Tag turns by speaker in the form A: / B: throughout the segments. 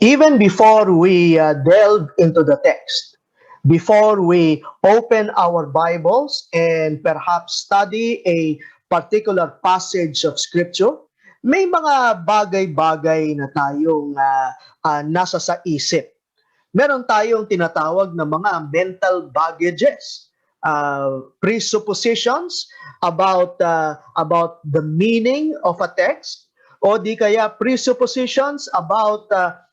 A: Even before we delve into the text, before we open our Bibles and perhaps study a particular passage of Scripture, may mga bagay-bagay na tayong nasa sa isip. Meron tayong tinatawag na mga mental baggages, presuppositions about the meaning of a text, o di kaya presuppositions about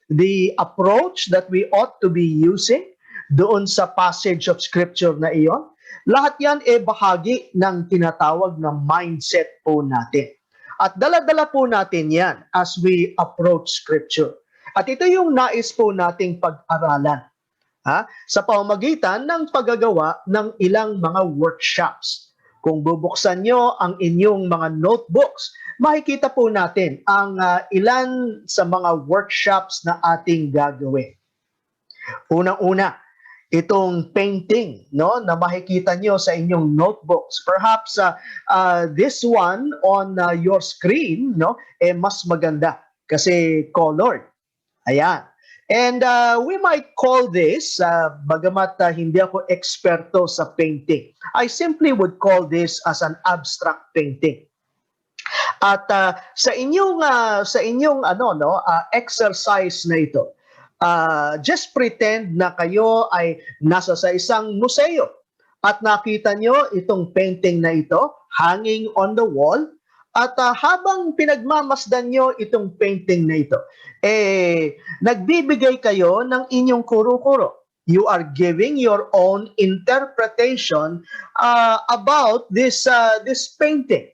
A: the approach that we ought to be using doon sa passage of scripture na iyon. Lahat yan bahagi ng tinatawag na mindset po natin. At dala-dala po natin yan as we approach scripture. At ito yung nais po nating pag-aralan sa pamamagitan ng paggagawa ng ilang mga workshops. Kung bubuksan nyo ang inyong mga notebooks, makikita po natin ang ilan sa mga workshops na ating gagawin. Unang-una, itong painting na makikita nyo sa inyong notebooks. Perhaps this one on your screen mas maganda kasi colored. Ayan. And we might call this, bagamat hindi ako eksperto sa painting, I simply would call this as an abstract painting. At sa inyong exercise na ito, just pretend na kayo ay nasa sa isang museo at nakita nyo itong painting na ito hanging on the wall. At habang pinagmamasdan nyo itong painting na ito, nagbibigay kayo ng inyong kuro-kuro. You are giving your own interpretation about this painting.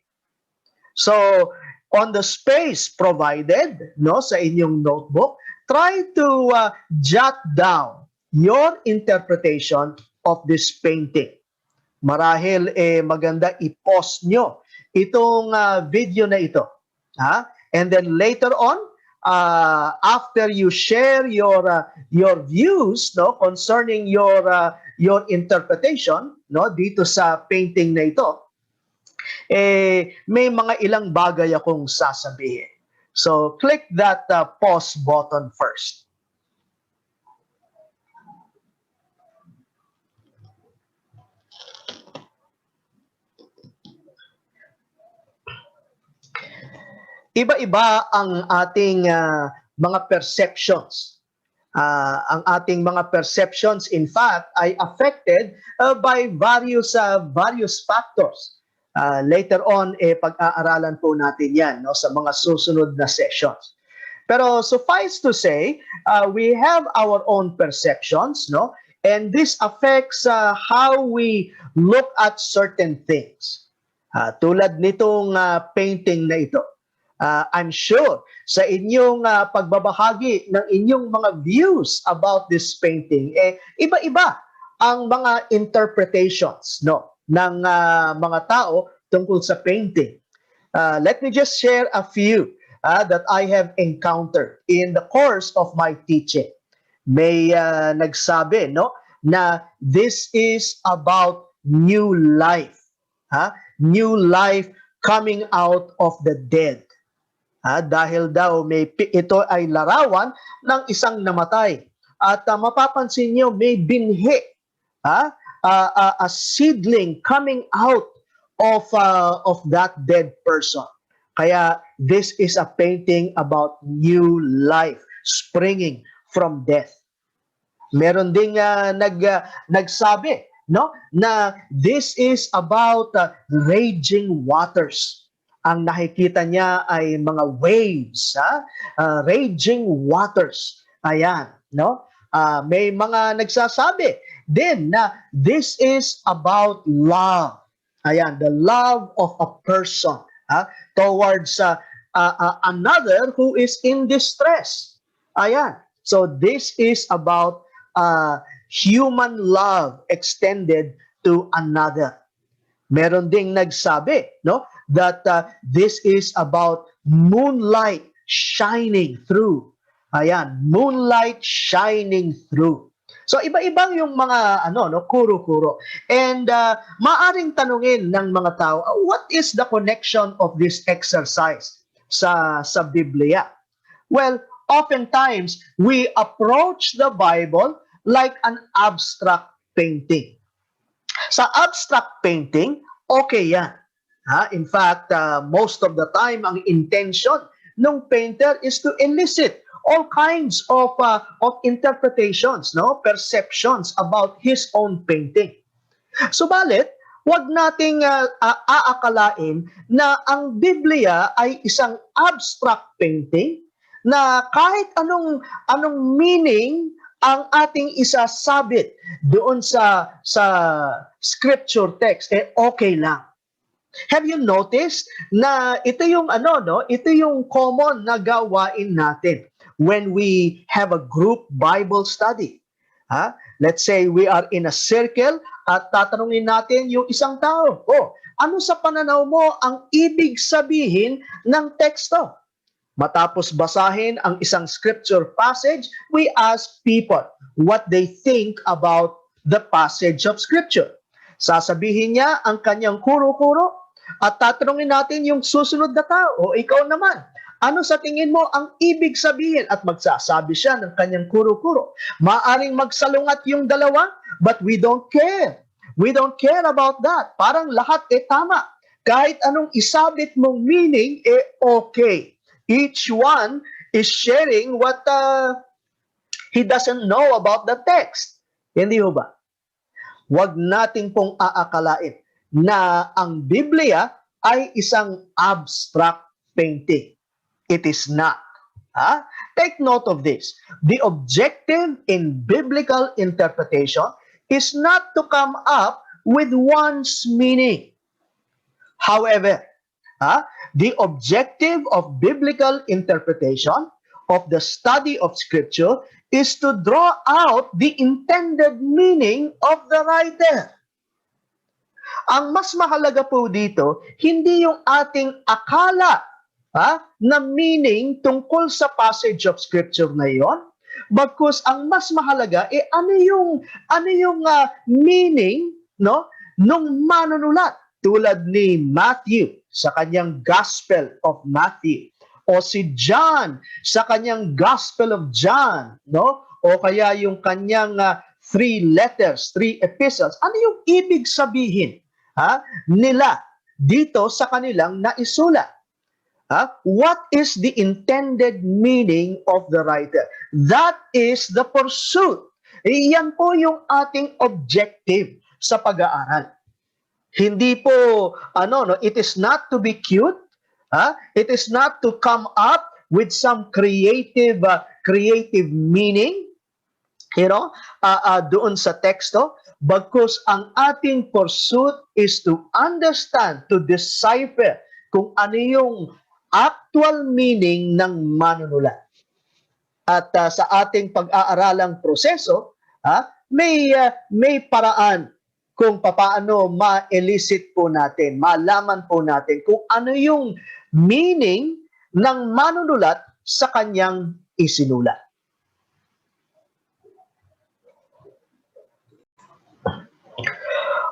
A: So, on the space provided sa inyong notebook, try to jot down your interpretation of this painting. Marahil maganda i-post nyo itong video na ito. And then later on, after you share your views concerning your interpretation dito sa painting na ito, may mga ilang bagay akong sasabihin. So click that pause button first. Iba-iba ang ating mga perceptions. Ang ating mga perceptions, in fact, ay affected by various factors. Later on, pag-aaralan po natin yan sa mga susunod na sessions. Pero suffice to say, we have our own perceptions, and this affects how we look at certain things. Tulad nitong painting na ito. I'm sure sa inyong pagbabahagi ng inyong mga views about this painting, iba-iba ang mga interpretations ng mga tao tungkol sa painting. Let me just share a few that I have encountered in the course of my teaching. May nagsabi na this is about new life. New life coming out of the dead. Dahil daw ito ay larawan ng isang namatay. At mapapansin niyo may binhi, a seedling coming out of that dead person. Kaya this is a painting about new life springing from death. Meron ding nagsabi na this is about raging waters. Ang nakikita niya ay mga waves, raging waters. Ayan, may mga nagsasabi din na this is about love. Ayan, the love of a person towards another who is in distress. Ayan, so this is about human love extended to another. Meron ding nagsabi, that this is about moonlight shining through. Ayan, moonlight shining through. So iba-ibang yung mga kuro-kuro. And maaring tanungin ng mga tao, what is the connection of this exercise sa Biblia? Well, oftentimes we approach the Bible like an abstract painting. Sa abstract painting, okay yan. In fact, most of the time, ang intention ng painter is to elicit all kinds of interpretations, no, perceptions about his own painting. Subalit, wag nating aakalain na ang Biblia ay isang abstract painting na kahit anong meaning ang ating isasabit doon sa scripture text, okay lang. Have you noticed na ito yung ito yung common na gawain natin when we have a group Bible study. Let's say we are in a circle at tatanungin natin yung isang tao, ano sa pananaw mo ang ibig sabihin ng teksto? Matapos basahin ang isang scripture passage, we ask people what they think about the passage of scripture. Sasabihin niya ang kanyang kuro-kuro at tatanungin natin yung susunod na tao, ikaw naman, ano sa tingin mo ang ibig sabihin? At magsasabi siya ng kanyang kuro-kuro. Maaring magsalungat yung dalawa, but we don't care. We don't care about that. Parang lahat tama. Kahit anong isabit mong meaning, okay. Each one is sharing what he doesn't know about the text. Hindi ho ba? Huwag natin pong aakalain na ang Biblia ay isang abstract painting. It is not. Take note of this. The objective in biblical interpretation is not to come up with one's meaning. However, the objective of biblical interpretation of the study of Scripture is to draw out the intended meaning of the writer. Ang mas mahalaga po dito, hindi yung ating akala na meaning tungkol sa passage of Scripture na iyon, bagkus ang mas mahalaga ano yung meaning nung manunulat tulad ni Matthew sa kanyang Gospel of Matthew o si John sa kanyang Gospel of John, o kaya yung kanyang 3 letters, 3 epistles. Ano yung ibig sabihin nila dito sa kanilang naisulat? What is the intended meaning of the writer? That is the pursuit. Iyan po yung ating objective sa pag-aaral. Hindi po, it is not to be cute. It is not to come up with some creative meaning, doon sa teksto. Bagkus ang ating pursuit is to understand, to decipher kung ano yung actual meaning ng manunulat. At sa ating pag-aaralang proseso, may paraan kung paano ma-elicit po natin, malaman po natin kung ano yung meaning ng manunulat sa kanyang isinulat.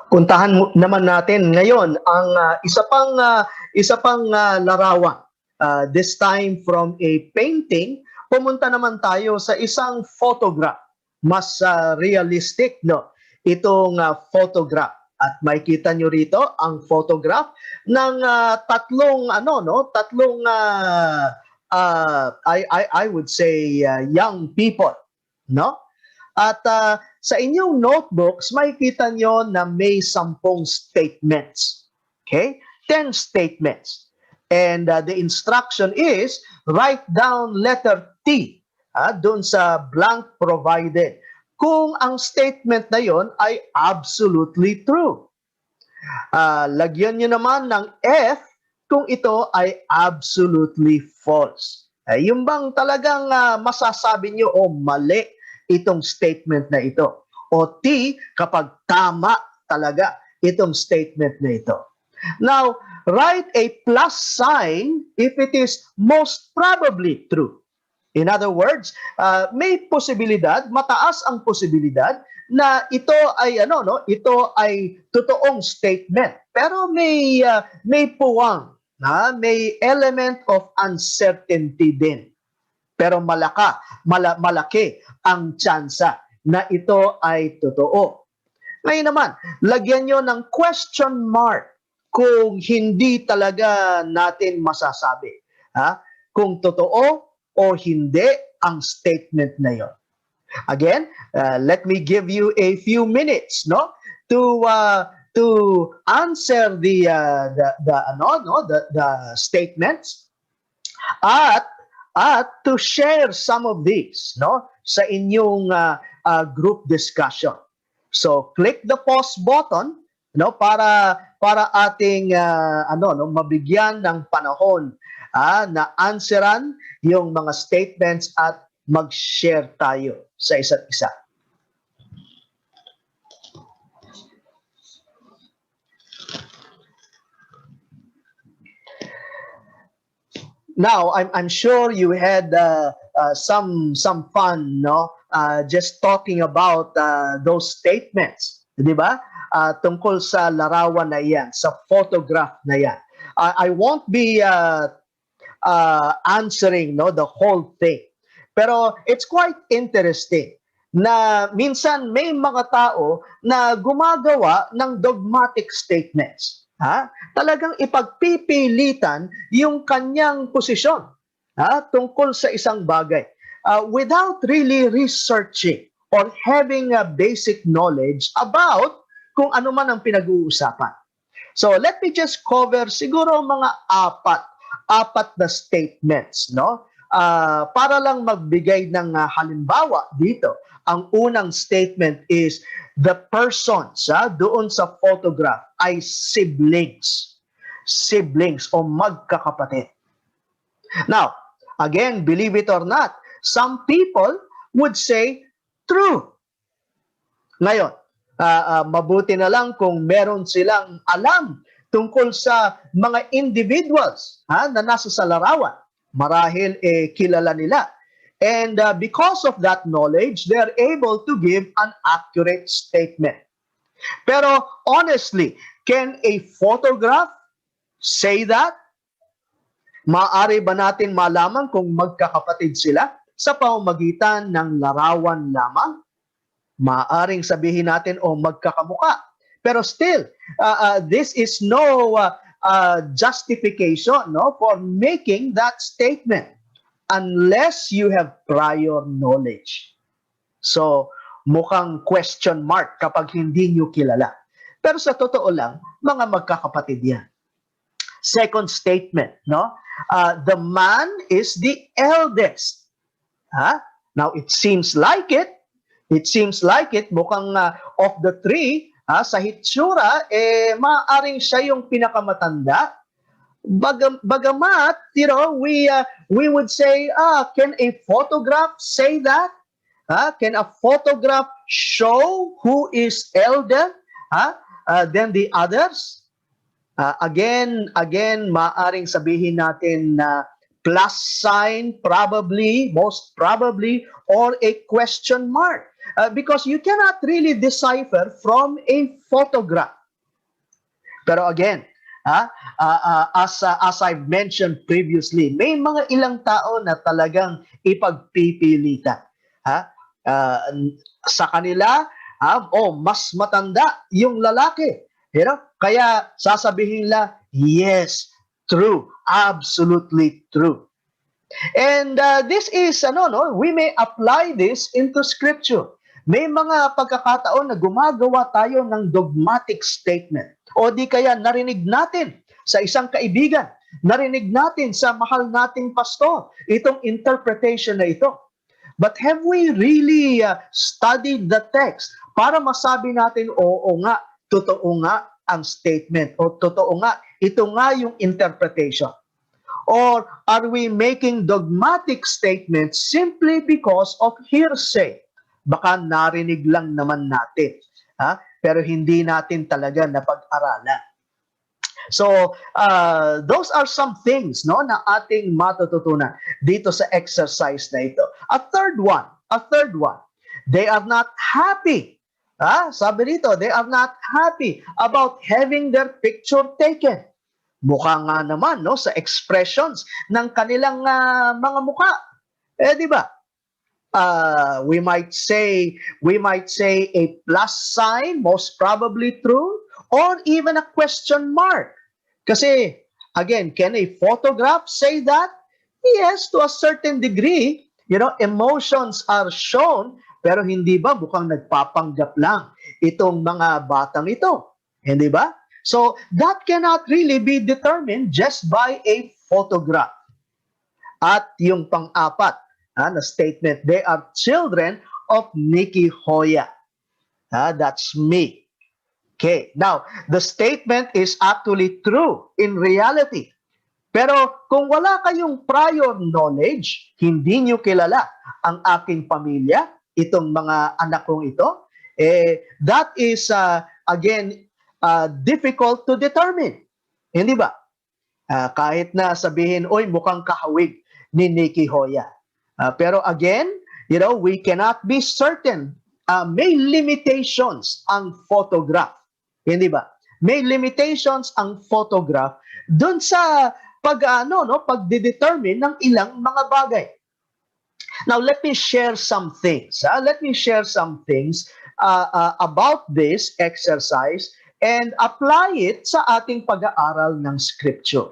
A: Puntahan naman natin ngayon ang isa pang larawan. This time from a painting, pumunta naman tayo sa isang photograph. Mas realistic, itong photograph. At makikita nyo rito ang photograph ng tatlong I would say young people, At sa inyong notebooks, makikita nyo na may 10 statements. Okay? 10 statements. And the instruction is, write down letter T doon sa blank provided. Kung ang statement na yon ay absolutely true. Lagyan nyo naman ng F kung ito ay absolutely false. Yung bang talagang masasabi nyo, mali itong statement na ito. O T kapag tama talaga itong statement na ito. Now, write a plus sign if it is most probably true. In other words, may posibilidad, mataas ang posibilidad na ito ay ito ay totoong statement. Pero may puwang, may element of uncertainty din. pero malaki ang tsansa na ito ay totoo. Ngayon naman, lagyan nyo ng question mark kung hindi talaga natin masasabi kung totoo o hindi ang statement na yon. Again, let me give you a few minutes, to answer the statements at to share some of these, sa inyong group discussion. So click the pause button, para ating mabigyan ng panahon na answeran yung mga statements at mag-share tayo sa isa't isa. Now, I'm sure you had some fun, just talking about those statements, di ba? Tungkol sa larawan na yan, sa photograph na yan. I won't be answering the whole thing. Pero it's quite interesting na minsan may mga tao na gumagawa ng dogmatic statements. Talagang ipagpipilitan yung kanyang posisyon tungkol sa isang bagay without really researching or having a basic knowledge about kung ano man ang pinag-uusapan. So let me just cover siguro mga apat na statements, para lang magbigay ng halimbawa dito. Ang unang statement is the persons doon sa photograph ay siblings o magkakapatid. Now, again, believe it or not, some people would say true. Ngayon, mabuti na lang kung meron silang alam tungkol sa mga individuals na nasa sa larawan. Marahil kilala nila. And because of that knowledge, they are able to give an accurate statement. Pero honestly, can a photograph say that? Maaari ba natin malaman kung magkakapatid sila sa pamamagitan ng larawan lamang? Maaring sabihin natin magkakamuka. Pero still, this is no justification for making that statement unless you have prior knowledge. So, mukhang question mark kapag hindi nyo kilala. Pero sa totoo lang, mga magkakapatid yan. Second statement, the man is the eldest. Now, it seems like it. Mukhang of the three, sa hitsura, maaaring siya yung pinakamatanda. Bagamat, we would say, can a photograph say that? Can a photograph show who is elder than the others? Again, maaaring sabihin natin na plus sign, probably, most probably, or a question mark. Because you cannot really decipher from a photograph. Pero again, as I've mentioned previously, may mga ilang tao na talagang ipagpipilitan. Sa kanila, mas matanda yung lalaki. Kaya sasabihin nila, yes, true, absolutely true. And this is, we may apply this into Scripture. May mga pagkakataon na gumagawa tayo ng dogmatic statement. O di kaya narinig natin sa isang kaibigan, narinig natin sa mahal nating pastor, itong interpretation na ito. But have we really studied the text para masabi natin, oo nga, totoo nga ang statement, o totoo nga, ito nga yung interpretation? Or are we making dogmatic statements simply because of hearsay? Baka narinig lang naman natin, pero hindi natin talaga napag-aralan. So, those are some things na ating matututunan dito sa exercise na ito. A third one, they are not happy. Sabi dito, they are not happy about having their picture taken. Mukha nga naman sa expressions ng kanilang mga mukha. Di ba? We might say a plus sign, most probably true, or even a question mark. Kasi, again, can a photograph say that? Yes, to a certain degree. Emotions are shown, pero hindi ba mukhang nagpapanggap lang itong mga batang ito? Hindi ba? So, that cannot really be determined just by a photograph. At yung pang-apat na statement, they are children of Nicky Joya. That's me. Okay, now, the statement is actually true in reality. Pero kung wala kayong prior knowledge, hindi nyo kilala ang aking pamilya, itong mga anak kong ito, that is, again, difficult to determine. Hindi ba? Kahit na sabihin, oy, mukhang kahawig ni Nicky Joya. Pero again, we cannot be certain. May limitations ang photograph. Hindi ba? May limitations ang photograph dun sa pagdedetermine ng ilang mga bagay. Now, let me share some things. About this exercise and apply it sa ating pag-aaral ng Scripture.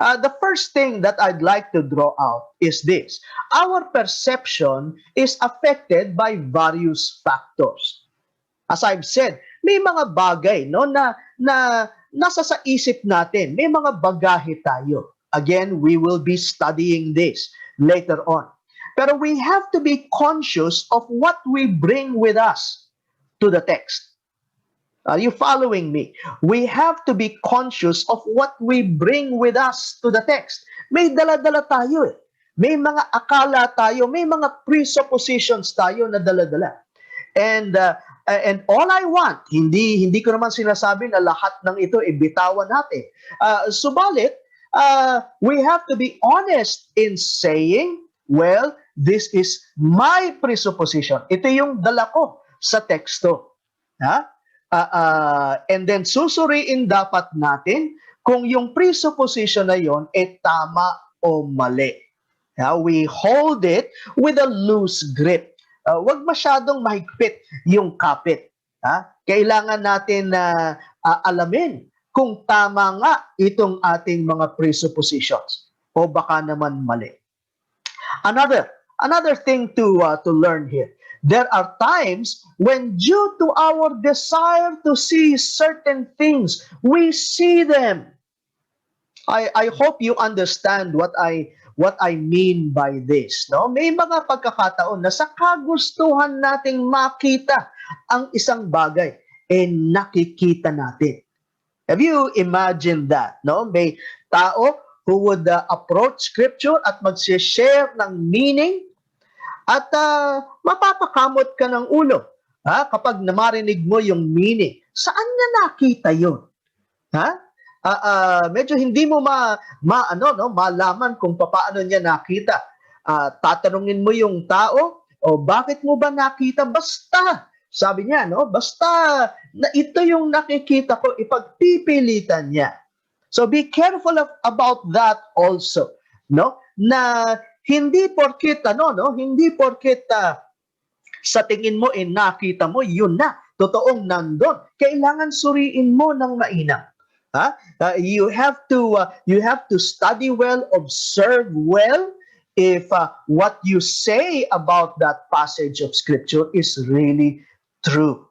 A: The first thing that I'd like to draw out is this. Our perception is affected by various factors. As I've said, may mga bagay na nasa sa isip natin. May mga bagahe tayo. Again, we will be studying this later on. Pero we have to be conscious of what we bring with us to the text. Are you following me? We have to be conscious of what we bring with us to the text. May dala-dala tayo eh. May mga akala tayo, may mga presuppositions tayo na dala-dala. And all I want, hindi ko naman sinasabi na lahat ng ito bitawan natin. Subalit, we have to be honest in saying, well, this is my presupposition. Ito yung dala ko sa teksto. And then susuriin dapat natin kung yung presupposition na yon tama o mali. We hold it with a loose grip. Huwag masyadong mahigpit yung kapit. Kailangan natin na alamin kung tama nga itong ating mga presuppositions o baka naman mali. Another thing to learn here. There are times when due to our desire to see certain things, we see them. I hope you understand what I mean by this. No? May mga pagkakataon na sa kagustuhan nating makita ang isang bagay, nakikita natin. Have you imagined that? No? May tao who would approach Scripture at mag-share ng meaning at mapapakamot ka ng ulo kapag namarinig mo yung meaning. Saan niya nakita yun? Medyo hindi mo malaman kung paano niya nakita. Tatanungin mo yung tao, bakit mo ba nakita? Basta, sabi niya, basta na ito yung nakikita ko, ipagpipilitan niya. So be careful about that also, na hindi porket sa tingin mo nakita mo, yun na, totoong nandun. Kailangan suriin mo ng mainam. You have to study well, observe well if what you say about that passage of Scripture is really true.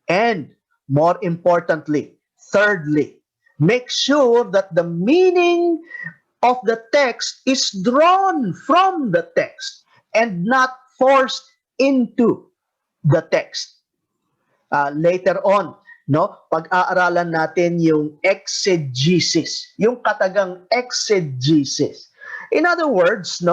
A: And more importantly, thirdly, make sure that the meaning of the text is drawn from the text and not forced into the text. Later on, pag-aaralan natin yung exegesis, yung katagang exegesis. In other words,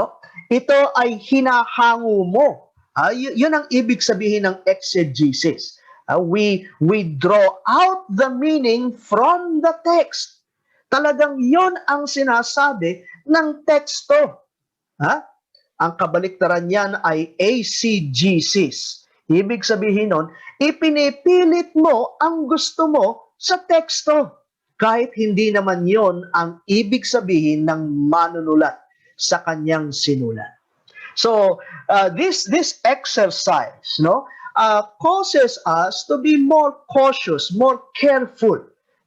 A: ito ay hinahango mo. Yun ang ibig sabihin ng exegesis. We draw out the meaning from the text. Talagang yon ang sinasabi ng teksto. Ang kabaliktaran niyan ay exegesis. Ibig sabihin nun, ipinipilit mo ang gusto mo sa teksto. Kahit hindi naman yon ang ibig sabihin ng manunulat sa kanyang sinulat. So this exercise, no, causes us to be more cautious, more careful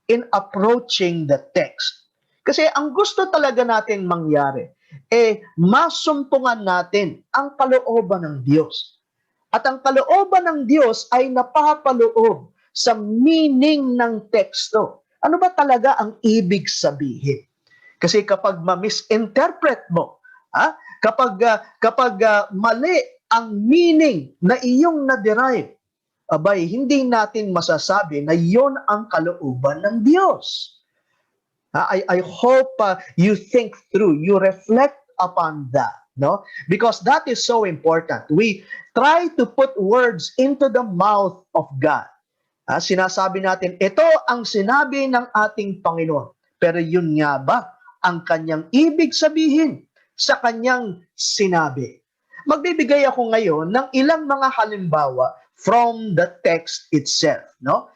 A: in approaching the text. Kasi ang gusto talaga natin mangyari, masumpungan natin ang kalooban ng Diyos. At ang kalooban ng Diyos ay napapaloob sa meaning ng teksto. Ano ba talaga ang ibig sabihin? Kasi kapag ma-misinterpret mo, kapag mali ang meaning na iyong na-derive, abay, hindi natin masasabi na iyon ang kalooban ng Diyos. I hope you think through, you reflect upon that, no? Because that is so important. We try to put words into the mouth of God. Sinasabi natin, ito ang sinabi ng ating Panginoon. Pero yun nga ba ang kanyang ibig sabihin sa kanyang sinabi? Magbibigay ako ngayon ng ilang mga halimbawa from the text itself, no?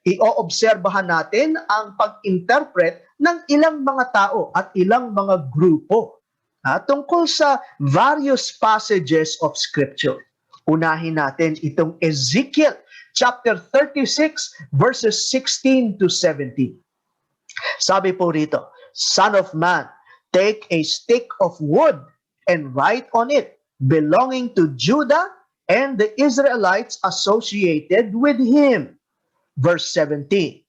A: Iobserbahan natin ang pag-interpret ng ilang mga tao at ilang mga grupo tungkol sa various passages of Scripture. Unahin natin itong Ezekiel chapter 36 verses 16 to 17. Sabi po rito, Son of man, take a stick of wood and write on it, belonging to Judah and the Israelites associated with him. Verse 17.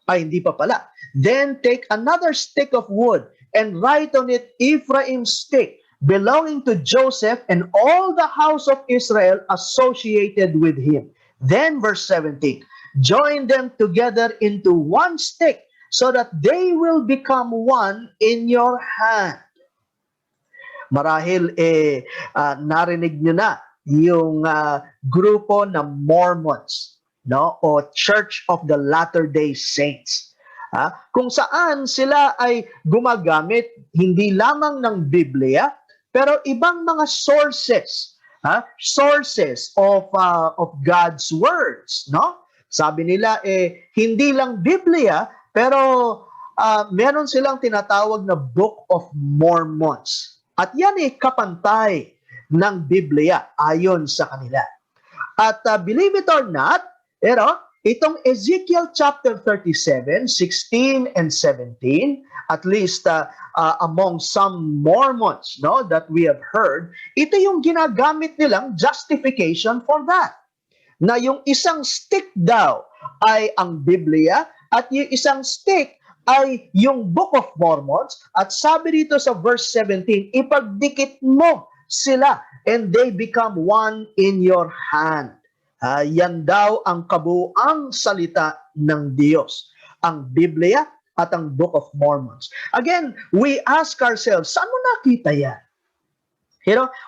A: Hindi pa pala. Then take another stick of wood and write on it Ephraim's stick, belonging to Joseph and all the house of Israel associated with him. Then verse 17. Join them together into one stick so that they will become one in your hand. Marahil narinig nyo na yung grupo ng Mormons, no, o Church of the Latter-day Saints. Kung saan sila ay gumagamit hindi lamang ng Biblia, pero ibang mga sources, sources of God's words, no? Sabi nila hindi lang Biblia, pero meron silang tinatawag na Book of Mormons. At yan kapantay ng Biblia ayon sa kanila. At believe it or not, itong Ezekiel chapter 37, 16 and 17, at least among some Mormons, no, that we have heard, ito yung ginagamit nilang justification for that. Na yung isang stick daw ay ang Biblia at yung isang stick ay yung Book of Mormons. At sabi dito sa verse 17, ipagdikit mo sila and they become one in your hand. Yan daw ang kabuuang salita ng Diyos, ang Biblia at ang Book of Mormons. Again, we ask ourselves, saan mo nakita yan?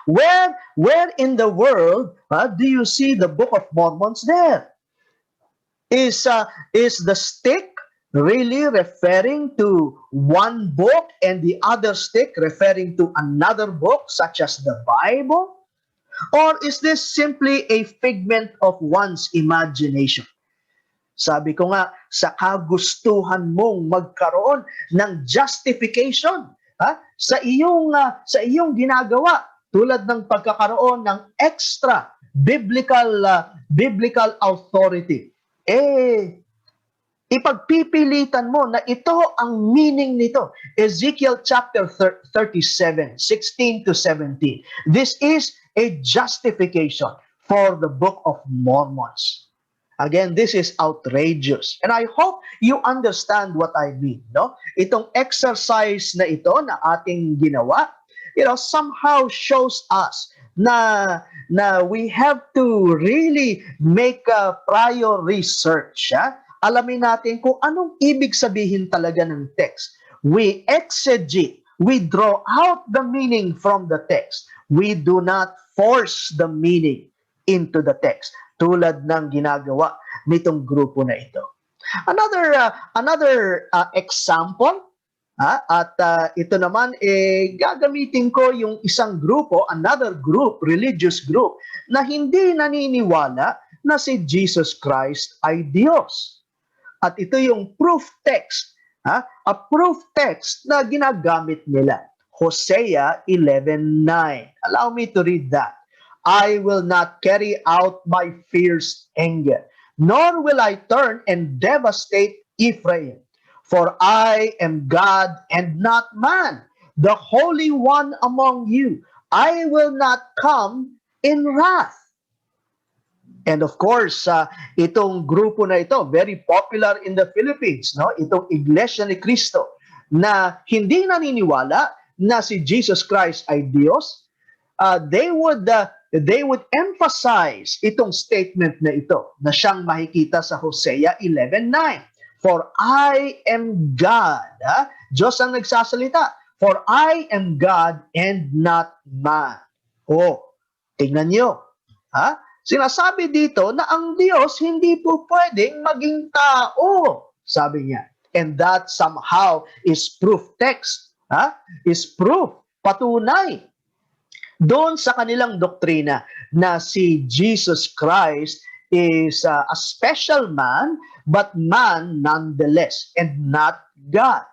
A: Where in the world do you see the Book of Mormons there? Is the stick really referring to one book and the other stick referring to another book, such as the Bible? Or is this simply a figment of one's imagination? Sabi ko nga, sa kagustuhan mong magkaroon ng justification sa iyong ginagawa, tulad ng pagkakaroon ng extra biblical authority, ipagpipilitan mo na ito ang meaning nito. Ezekiel chapter 37, 16 to 17. This is a justification for the Book of Mormons. Again, this is outrageous. And I hope you understand what I mean, no? Itong exercise na ito na ating ginawa, somehow shows us na we have to really make a prior research. Alamin natin kung anong ibig sabihin talaga ng text. We exegete, we draw out the meaning from the text. We do not force the meaning into the text, tulad ng ginagawa nitong grupo na ito. Another example, at ito naman gagamitin ko yung isang grupo, another group, religious group, na hindi naniniwala na si Jesus Christ ay Diyos. At ito yung proof text, a proof text na ginagamit nila. Hosea 11:9. Allow me to read that. I will not carry out my fierce anger, nor will I turn and devastate Ephraim. For I am God and not man, the Holy One among you. I will not come in wrath. And of course, itong grupo na ito, very popular in the Philippines, no? Itong Iglesia ni Cristo na hindi naniniwala na si Jesus Christ ay Diyos, they would emphasize itong statement na ito na siyang makikita sa Hosea 11:9. For I am God. Diyos ang nagsasalita. For I am God and not man. Oh, tingnan nyo. Sinasabi dito na ang Diyos hindi po pwedeng maging tao, sabi niya. And that somehow is proof text, is proof, patunay doon sa kanilang doktrina na si Jesus Christ is a special man, but man nonetheless, and not God.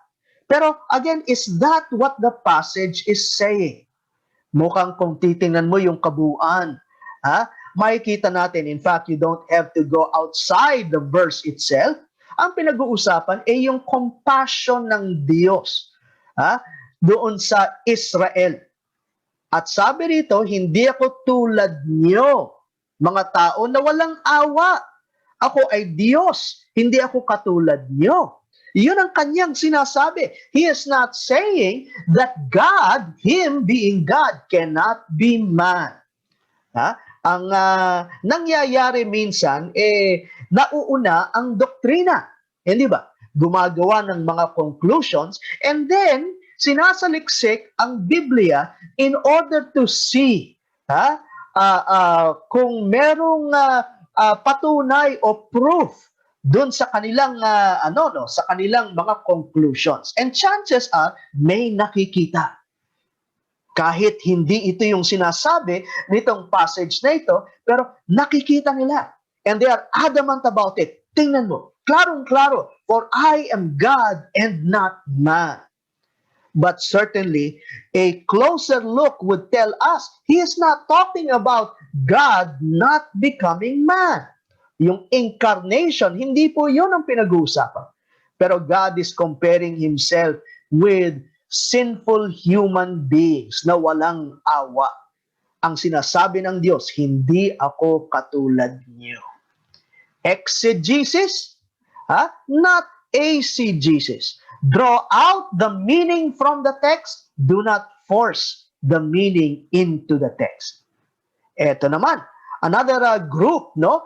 A: Pero again, is that what the passage is saying? Mukhang kung titingnan mo yung kabuuan, makikita natin, in fact, you don't have to go outside the verse itself. Ang pinag-uusapan ay yung compassion ng Diyos doon sa Israel. At sabi rito, hindi ako tulad niyo, mga tao na walang awa. Ako ay Diyos, hindi ako katulad niyo. Yun ang kanyang sinasabi. He is not saying that God, Him being God, cannot be man. Ang nangyayari minsan, nauuna ang doktrina. Hindi ba? Gumagawa ng mga conclusions, and then, sinasaliksik ang Biblia in order to see kung merong patunay o proof doon sa kanilang sa kanilang mga conclusions. And chances are may nakikita. Kahit hindi ito yung sinasabi nitong passage na ito, pero nakikita nila. And they are adamant about it. Tingnan mo, klarong-klaro, for I am God and not man. But certainly, a closer look would tell us, he is not talking about God not becoming man. Yung incarnation, hindi po yun ang pinag-uusapan. Pero God is comparing Himself with sinful human beings na walang awa. Ang sinasabi ng Diyos, hindi ako katulad niyo. Exegesis, not eisegesis. Draw out the meaning from the text. Do not force the meaning into the text. Ito naman, another group, no?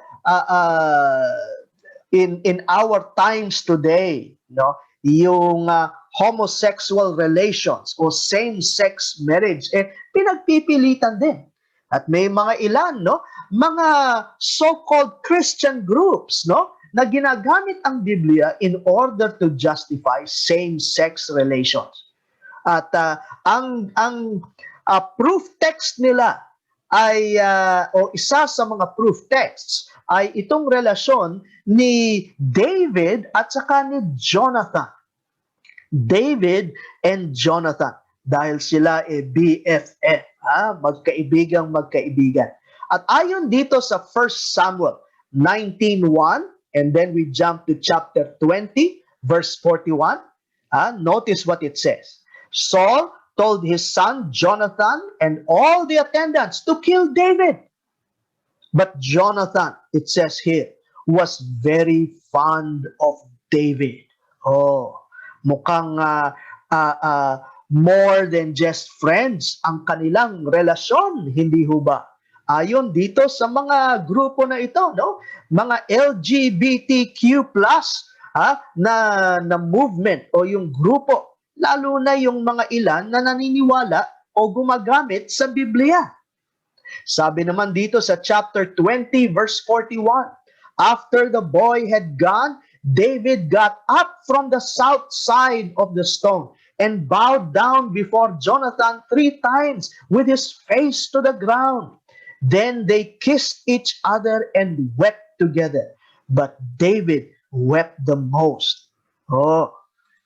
A: In our times today, no? Yung homosexual relations o same-sex marriage, pinagpipilitan din. At may mga ilan, no? Mga so-called Christian groups, no? Na ginagamit ang Biblia in order to justify same-sex relations. At ang proof text nila ay, o isa sa mga proof texts, ay itong relasyon ni David at saka ni Jonathan. David and Jonathan. Dahil sila BFF, magkaibigan. At ayon dito sa 1 Samuel 19:1, and then we jump to chapter 20, verse 41. Notice what it says. Saul told his son Jonathan and all the attendants to kill David. But Jonathan, it says here, was very fond of David. Oh, mukhang more than just friends ang kanilang relasyon, hindi ho ba? Ayon dito sa mga grupo na ito, no? Mga LGBTQ+ na movement o yung grupo, lalo na yung mga ilan na naniniwala o gumagamit sa Biblia. Sabi naman dito sa chapter 20 verse 41, after the boy had gone, David got up from the south side of the stone and bowed down before Jonathan 3 times with his face to the ground. Then they kissed each other and wept together. But David wept the most. Oh,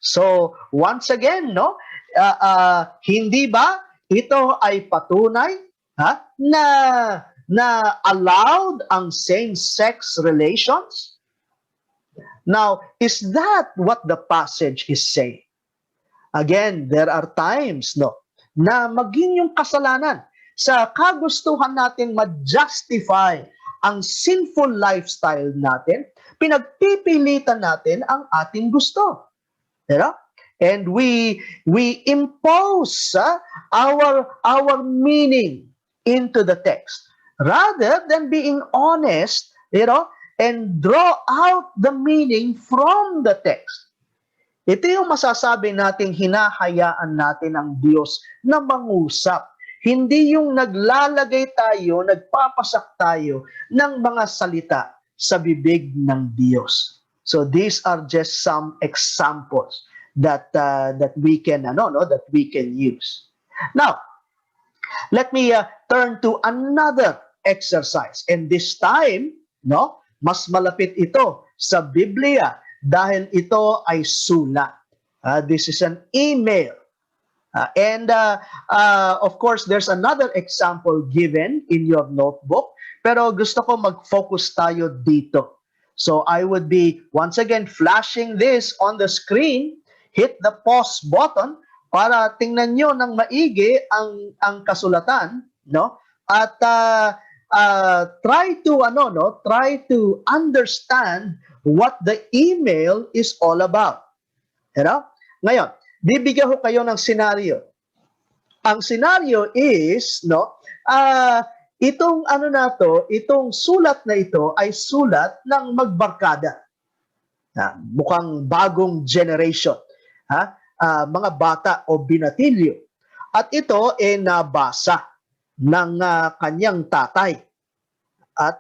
A: so once again, no, Hindi ba ito ay patunay na allowed ang same-sex relations? Now, is that what the passage is saying? Again, there are times na maging yung kasalanan sa kagustuhan natin ma-justify ang sinful lifestyle natin, pinagpipilitan natin ang ating gusto. You know? And we impose our meaning into the text rather than being honest, and draw out the meaning from the text. Ito yung masasabi nating hinahayaan natin ang Diyos na mangusap. Hindi yung naglalagay tayo, nagpapasak tayo ng mga salita sa bibig ng Diyos. So these are just some examples that we can use. Now, let me turn to another exercise. And this time, mas malapit ito sa Biblia dahil ito ay sulat. This is an email. And of course, there's another example given in your notebook, pero gusto ko mag-focus tayo dito. So I would be, once again, flashing this on the screen. Hit the pause button para tingnan nyo ng maigi ang kasulatan, at try to understand what the email is all about. Ngayon, bibigyan ko kayo ng senaryo. Ang senaryo is, itong sulat na ito ay sulat ng magbarkada. Mukhang bagong generation. Mga bata o binatilyo. At ito ay nabasa ng kanyang tatay. At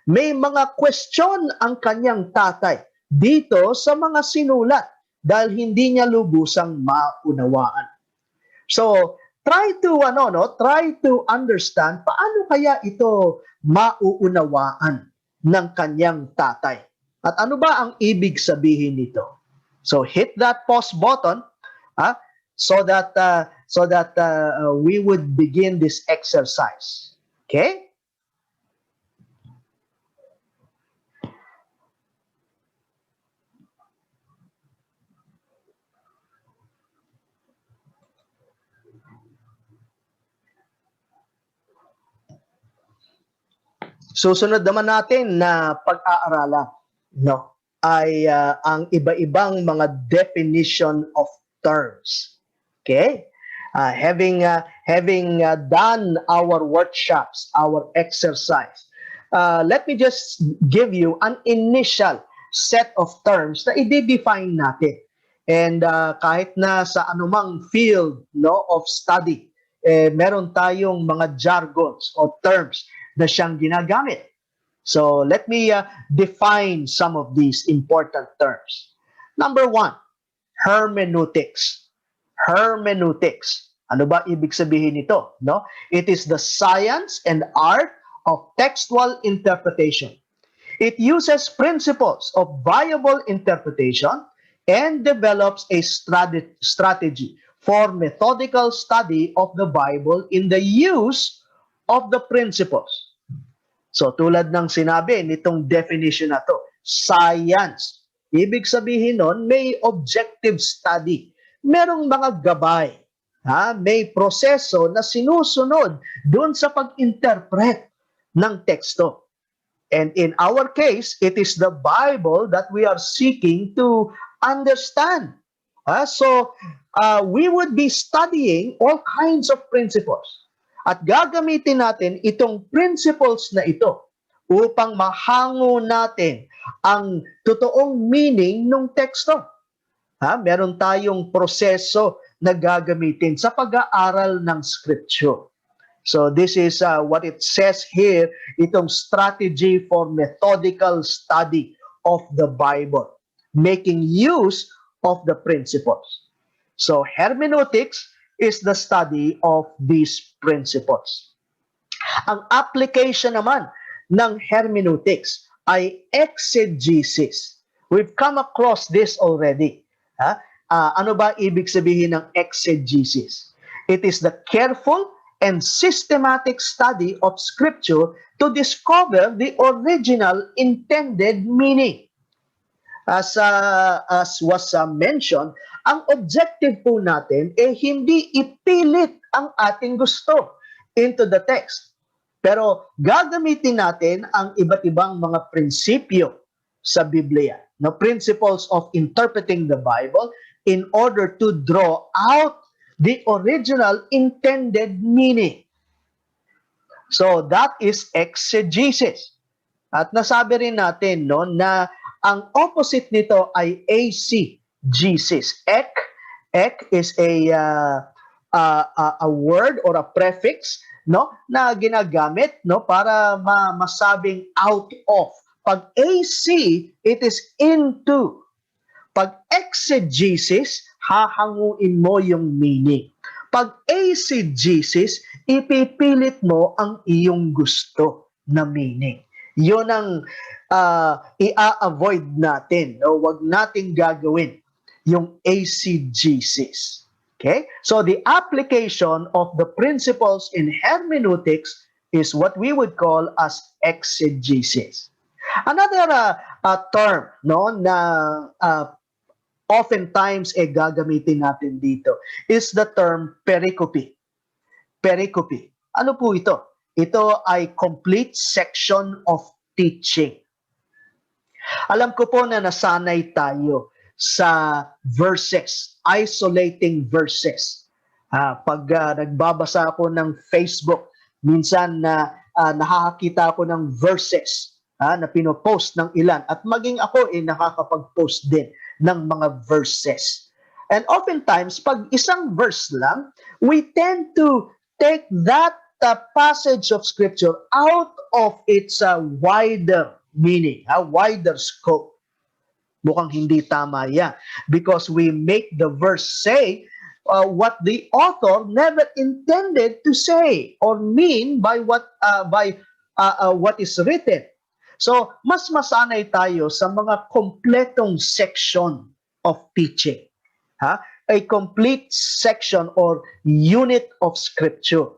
A: may mga question ang kanyang tatay dito sa mga sinulat dahil hindi niya lubusang maunawaan. So, try to understand paano kaya ito mauunawaan ng kanyang tatay. At ano ba ang ibig sabihin nito? So, hit that pause button so that we would begin this exercise. Okay? Susunod naman natin na pag-aaralan ay ang iba-ibang mga definition of terms. Okay? Having done our workshops, our exercise, let me just give you an initial set of terms na i-define natin. And kahit na sa anumang field of study, meron tayong mga jargons o terms na siyang ginagamit. So let me define some of these important terms. Number one, hermeneutics. Hermeneutics. Ano ba ibig sabihin nito? It is the science and art of textual interpretation. It uses principles of viable interpretation and develops a strategy for methodical study of the Bible in the use of the principles. So tulad ng sinabi nitong definition na to, science. Ibig sabihin nun, may objective study. Merong mga gabay. May proseso na sinusunod dun sa pag-interpret ng teksto. And in our case, it is the Bible that we are seeking to understand. So we would be studying all kinds of principles. At gagamitin natin itong principles na ito upang mahango natin ang totoong meaning ng teksto. Meron tayong proseso na gagamitin sa pag-aaral ng Scripture. So this is what it says here, itong strategy for methodical study of the Bible, making use of the principles. So hermeneutics is the study of these principles. Ang application naman ng hermeneutics ay exegesis. We've come across this already. Ano ba ibig sabihin ng exegesis? It is the careful and systematic study of Scripture to discover the original intended meaning. As was mentioned, ang objective po natin hindi ipilit ang ating gusto into the text. Pero gagamitin natin ang iba't ibang mga prinsipyo sa Biblia, no, principles of interpreting the Bible in order to draw out the original intended meaning. So that is exegesis. At nasabi rin natin, no, na ang opposite nito ay eisegesis. Ek is a word or a prefix, no, na ginagamit, no, para masabing out of. Pag AC, it is into. Pag exegesis, hahanguin mo yung meaning. Pag eisegesis, ipipilit mo ang iyong gusto na meaning. Yun ang i-avoid natin. No? Huwag nating gagawin yung eisegesis. Okay? So the application of the principles in hermeneutics is what we would call as exegesis. Another term, no, na oftentimes gagamitin natin dito is the term pericope. Pericope. Ano po ito? Ito ay complete section of teaching. Alam ko po na nasanay tayo sa verses, isolating verses. Pag nagbabasa ako ng Facebook, minsan nakakakita ako ng verses na pinopost ng ilan. At maging ako nakakapag-post din ng mga verses. And oftentimes, pag isang verse lang, we tend to take that passage of Scripture out of its wider meaning, wider scope. Mukhang hindi tama yan. Because we make the verse say what the author never intended to say or mean by what is written. So, mas masanay tayo sa mga kompletong section of teaching. A complete section or unit of Scripture.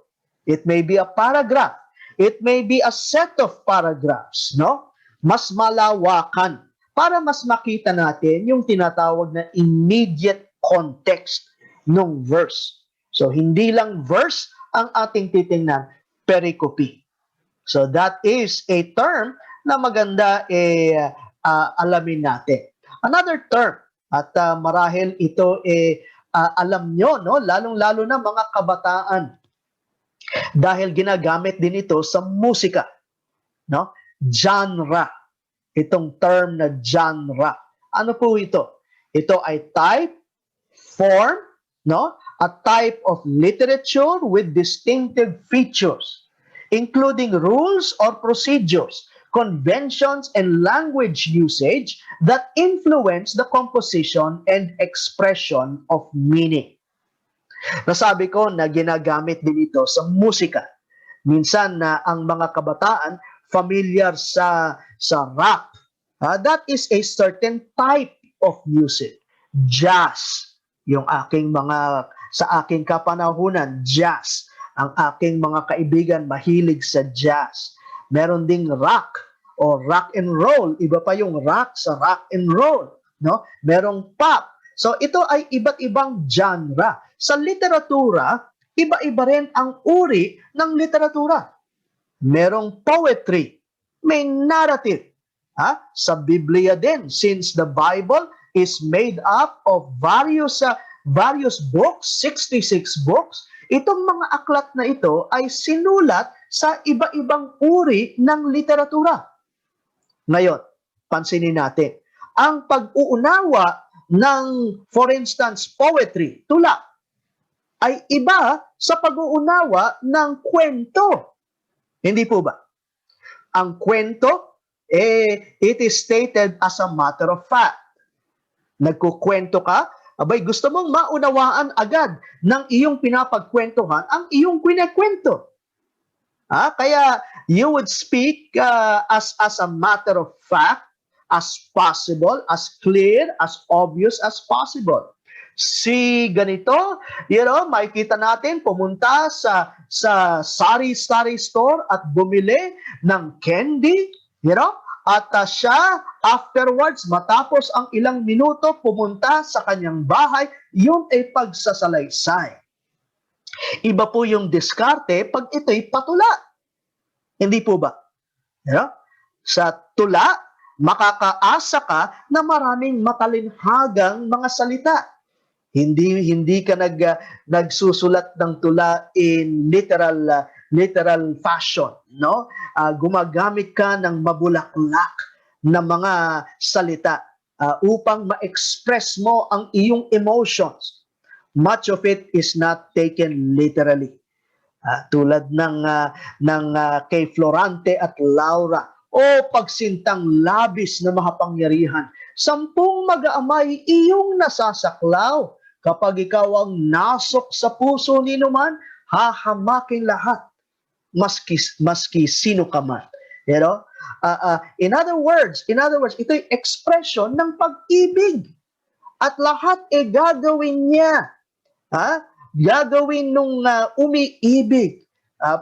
A: It may be a paragraph. It may be a set of paragraphs, no? Mas malawakan para mas makita natin yung tinatawag na immediate context ng verse. So, hindi lang verse ang ating titingnan, pericope. So, that is a term na maganda alamin natin. Another term, at marahil ito alam nyo, no? Lalong-lalo na mga kabataan. Dahil ginagamit din ito sa musika. No? Genre. Itong term na genre. Ano po ito? Ito ay type, form, no? A type of literature with distinctive features, including rules or procedures, conventions, and language usage that influence the composition and expression of meaning. Nasabi ko na ginagamit din ito sa musika. Minsan na ang mga kabataan familiar sa rap. That is a certain type of music. Jazz. Sa aking kapanahunan, jazz. Ang aking mga kaibigan mahilig sa jazz. Meron ding rock o rock and roll. Iba pa yung rock sa rock and roll. No? Merong pop. So ito ay iba't ibang genre. Sa literatura, iba-iba rin ang uri ng literatura. Merong poetry, may narrative. Sa Biblia din, since the Bible is made up of various books, 66 books, itong mga aklat na ito ay sinulat sa iba-ibang uri ng literatura. Ngayon, pansinin natin, ang pag-uunawa ng, for instance, poetry, tula, ay iba sa pag-uunawa ng kwento. Hindi po ba? Ang kwento, it is stated as a matter of fact. Nagkukwento ka, abay gusto mong maunawaan agad ng iyong pinapagkwentuhan ang iyong kwinekwento. Kaya you would speak as a matter of fact, as possible, as clear, as obvious as possible. si ganito, makikita natin pumunta sa sari-sari store at bumili ng candy, at siya afterwards, matapos ang ilang minuto, pumunta sa kanyang bahay, yun ay pagsasalaysay. Iba po yung diskarte pag ito'y patula. Hindi po ba? Sa tula, makakaasa ka na maraming matalinhagang mga salita. Hindi ka nagsusulat ng tula in literal fashion, no? Gumagamit ka ng mabulaklak na mga salita upang ma-express mo ang iyong emotions. Much of it is not taken literally. Tulad ng kay Florante at Laura, pagsintang labis na makapangyarihan, 10 mag-aamay iyong nasasaklaw. Kapag ikaw ang nasok sa puso ni numan, hahamakin lahat, maski sino ka man. In other words, ito'y expression ng pag-ibig. At lahat gagawin niya. Gagawin nung umiibig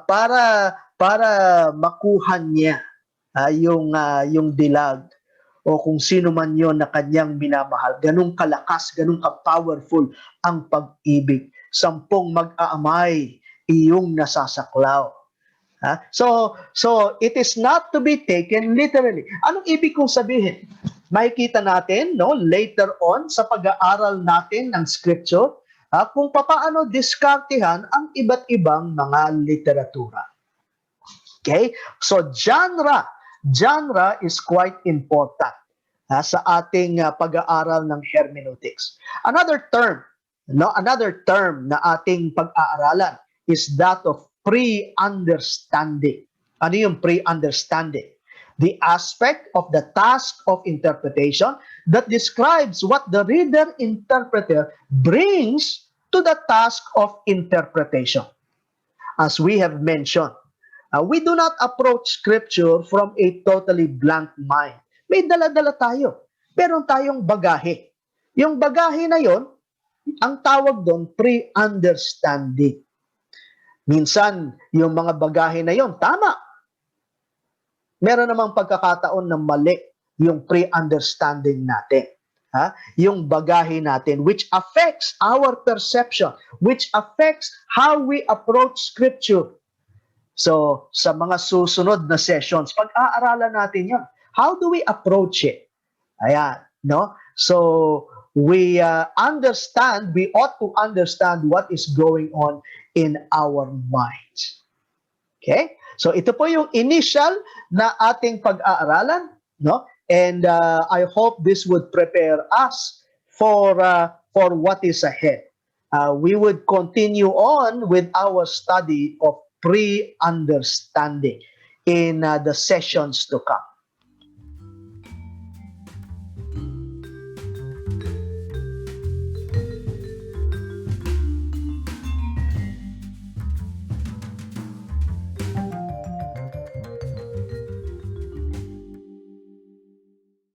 A: para makuha niya yung dilag o kung sino man yon na kanyang minamahal. Ganun kalakas, ganun ka-powerful ang pag-ibig. 10 mag-aamay, iyong nasasaklaw. So it is not to be taken literally. Anong ibig kong sabihin? Makikita natin later on sa pag-aaral natin ng scripture kung paano diskartehan ang iba't ibang mga literatura. Okay? So genre is quite important sa ating pag-aaral ng hermeneutics. Another term na ating pag-aaralan is that of pre-understanding. Ano yung pre-understanding? The aspect of the task of interpretation that describes what the reader-interpreter brings to the task of interpretation. As we have mentioned, we do not approach Scripture from a totally blank mind. May dala-dala tayo. Meron tayong bagahe. Yung bagahe na yon, ang tawag doon, pre-understanding. Minsan, yung mga bagahe na yon, tama. Meron namang pagkakataon na mali yung pre-understanding natin. Yung bagahe natin, which affects our perception, which affects how we approach Scripture. So, sa mga susunod na sessions, pag-aaralan natin yan. How do we approach it? Ayan, no? So, we ought to understand what is going on in our minds. Okay? So, ito po yung initial na ating pag-aaralan, no? And I hope this would prepare us for what is ahead. We would continue on with our study of pre-understanding in the sessions to come.